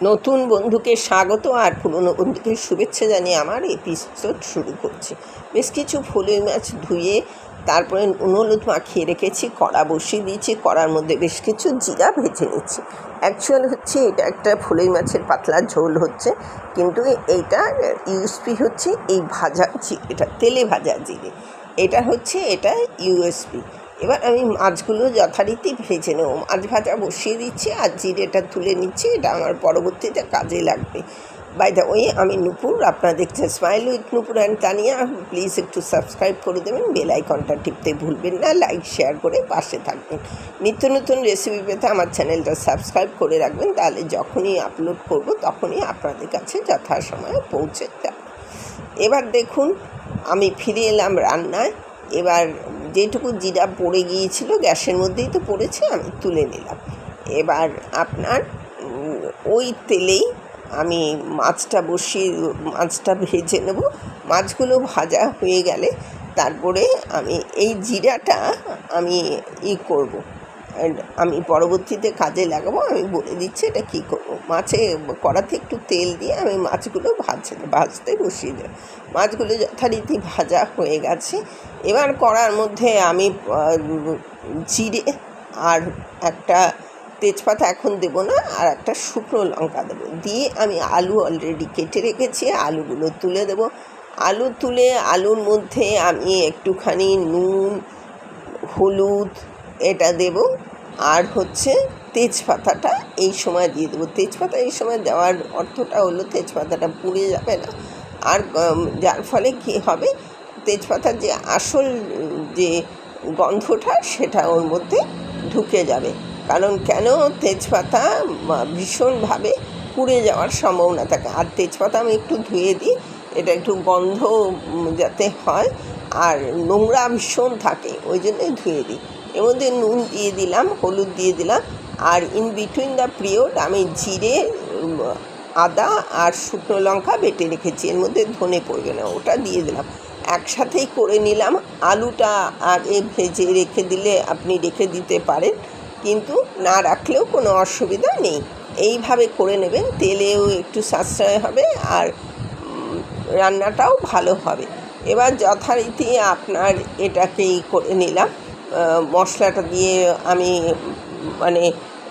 নতুন বন্ধুকে স্বাগত আর পুরনো বন্ধুকে শুভেচ্ছা জানিয়ে আমার এপিসোড শুরু করছি। বেশ কিছু ফলুই মাছ ধুয়ে তারপরে নুন হলুদ মাখিয়ে রেখেছি, কড়া বসিয়ে দিয়েছি। কড়ার মধ্যে বেশ কিছু জিরা ভেজে নিচ্ছি। অ্যাকচুয়াল হচ্ছে এটা একটা ফলুই মাছের পাতলা ঝোল হচ্ছে, কিন্তু এইটা ইউএসপি হচ্ছে এই ভাজা এটা তেলে ভাজা জিরে, এটা হচ্ছে এটা ইউএসপি। এবার আমি মাছগুলো যথারীতি ভেজে নেব। মাছ ভাজা বসিয়ে দিচ্ছি আর জিরেটা তুলে নিচ্ছি, এটা আমার পরবর্তীতে কাজে লাগবে। বাই দ্য ওয়ে, আমি নূপুর, আপনারা দেখছেন smile with Nupur and Tania. Please একটু সাবস্ক্রাইব করে দেবেন, বেল আইকনটা টিপতে ভুলবেন না, লাইক শেয়ার করে পাশে থাকবেন। নিত্য নতুন রেসিপি পেতে আমার চ্যানেলটা সাবস্ক্রাইব করে রাখবেন, তাহলে যখনই আপলোড করব তখনই আপনাদের কাছে যথাসময়ে পৌঁছে যাবে। এবার দেখুন, আমি ফিরে এলাম রান্নায়। এবার যেটুকু জিরা পড়ে গিয়েছিল গ্যাসের মধ্যেই তো পড়েছে, আমি তুলে নিলাম। এবার আপনার ওই তেলেই আমি মাছটা ভেজে নেব। মাছগুলো ভাজা হয়ে গেলে তারপরে আমি এই জিরাটা আমি করব, আমি পরবর্তীতে কাজে লাগাবো। আমি বলে দিচ্ছি এটা কী করবো। কড়াতে একটু তেল দিয়ে আমি মাছগুলো ভাজতে বসিয়ে দেব। মাছগুলো যথারীতি ভাজা হয়ে গেছে। এবার কড়ার মধ্যে আমি জিরে আর একটা তেজপাতা এখন দেবো না, আর একটা শুকনো লঙ্কা দেবো, দিয়ে আমি আলু অলরেডি কেটে রেখেছি, আলুগুলো তুলে দেবো। আলুর মধ্যে আমি একটুখানি নুন, হলুদ এটা দেব, আর হচ্ছে তেজপাতাটা এই সময় দিয়ে দেবো। তেজপাতা এই সময় দেওয়ার অর্থটা হলো তেজপাতাটা পুড়ে যাবে না, আর যার ফলে কী হবে, তেজপাতার যে আসল যে গন্ধটা সেটা ওর মধ্যে ঢুকে যাবে। কারণ তেজপাতা ভীষণভাবে পুড়ে যাওয়ার সম্ভাবনা থাকে। আর তেজপাতা আমি একটু ধুয়ে দিই, এটা একটু গন্ধ যাতে হয়, আর নোংরা ভীষণ থাকে, ওই জন্যই ধুয়ে দিই। এর মধ্যে নুন দিয়ে দিলাম, হলুদ দিয়ে দিলাম, আর ইন বিটুইন দ্য পিরিয়ড আমি জিরে, আদা আর শুকনো লঙ্কা বেটে রেখেছি, এর মধ্যে ধনে পড়বে না, ওটা দিয়ে দিলাম। একসাথেই করে নিলাম। আলুটা আগে ভেজে রেখে দিলে আপনি রেখে দিতে পারেন, কিন্তু না রাখলেও কোনো অসুবিধা নেই। এইভাবে করে নেবেন, তেলেও একটু সাশ্রয় হবে আর রান্নাটাও ভালো হবে। এবার যথারীতি আপনার এটাকেই করে নিলাম। মশলাটা দিয়ে আমি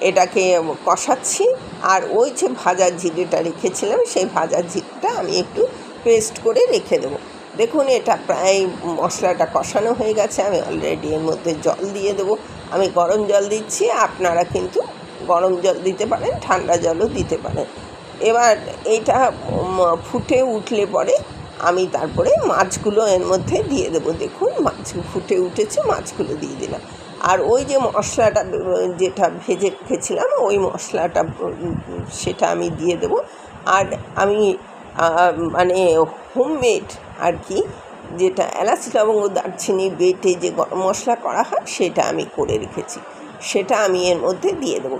এটাকে কষাচ্ছি, আর ওই যে ভাজা জিরেটা রেখেছিলাম সেই ভাজা জিরেটা আমি একটু পেস্ট করে রেখে দেবো। দেখুন, এটা প্রায় মশলাটা কষানো হয়ে গেছে। আমি অলরেডি এর মধ্যে জল দিয়ে দেবো। আমি গরম জল দিচ্ছি, আপনারা কিন্তু গরম জল দিতে পারেন, ঠান্ডা জলও দিতে পারেন। এবার এটা ফুটে উঠলে পরে আমি তারপরে মাছগুলো এর মধ্যে দিয়ে দেবো। দেখুন, মাছ ফুটে উঠেছে, মাছগুলো দিয়ে দিলাম। আর ওই যে মশলাটা যেটা ভেজে রেখেছিলাম ওই মশলাটা সেটা আমি দিয়ে দেবো। আর আমি হোমমেড আর কি, যেটা এলাচ লবঙ্গ দারচিনি বেটে যে গরম মশলা করা হয় সেটা আমি করে রেখেছি, সেটা আমি এর মধ্যে দিয়ে দেবো।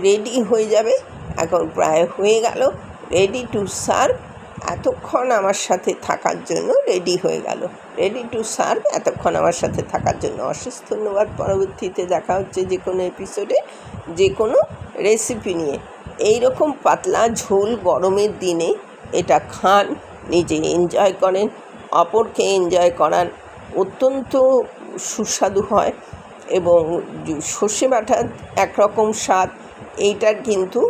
রেডি হয়ে যাবে। এখন প্রায় হয়ে গেল, রেডি টু সার্ভ। এতক্ষণ আমার সাথে থাকার জন্য রেডি টু সার্ভ। এতক্ষণ আমার সাথে থাকার জন্য অশেষ ধন্যবাদ। পরবর্তীতে দেখা হচ্ছে যে কোনো এপিসোডে যে কোনো রেসিপি নিয়ে। এই রকম পাতলা ঝোল গরমের দিনে এটা খান, নিজে এনজয় করেন, অপরকে এনজয় করান, অত্যন্ত সুস্বাদু হয়। এবং সর্ষে বাটার একরকম স্বাদ, এইটার কিন্তু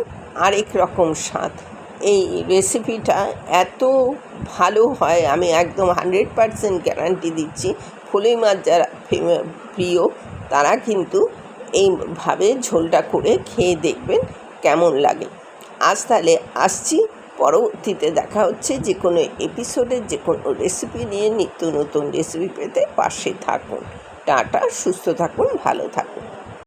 আরেক রকম স্বাদ। এই রেসিপিটা এত ভালো হয়, আমি একদম 100% গ্যারান্টি দিচ্ছি। ফলুই মাছ যারা প্রিয় তারা কিন্তু এইভাবে ঝোলটা করে খেয়ে দেখবেন কেমন লাগে। আজ তাহলে আসছি, পরবর্তীতে দেখা হচ্ছে যে কোনো এপিসোডে যে কোনো রেসিপি নিয়ে। নিত্য নতুন রেসিপি পেতে পাশে থাকুন। টাটা, সুস্থ থাকুন, ভালো থাকুন।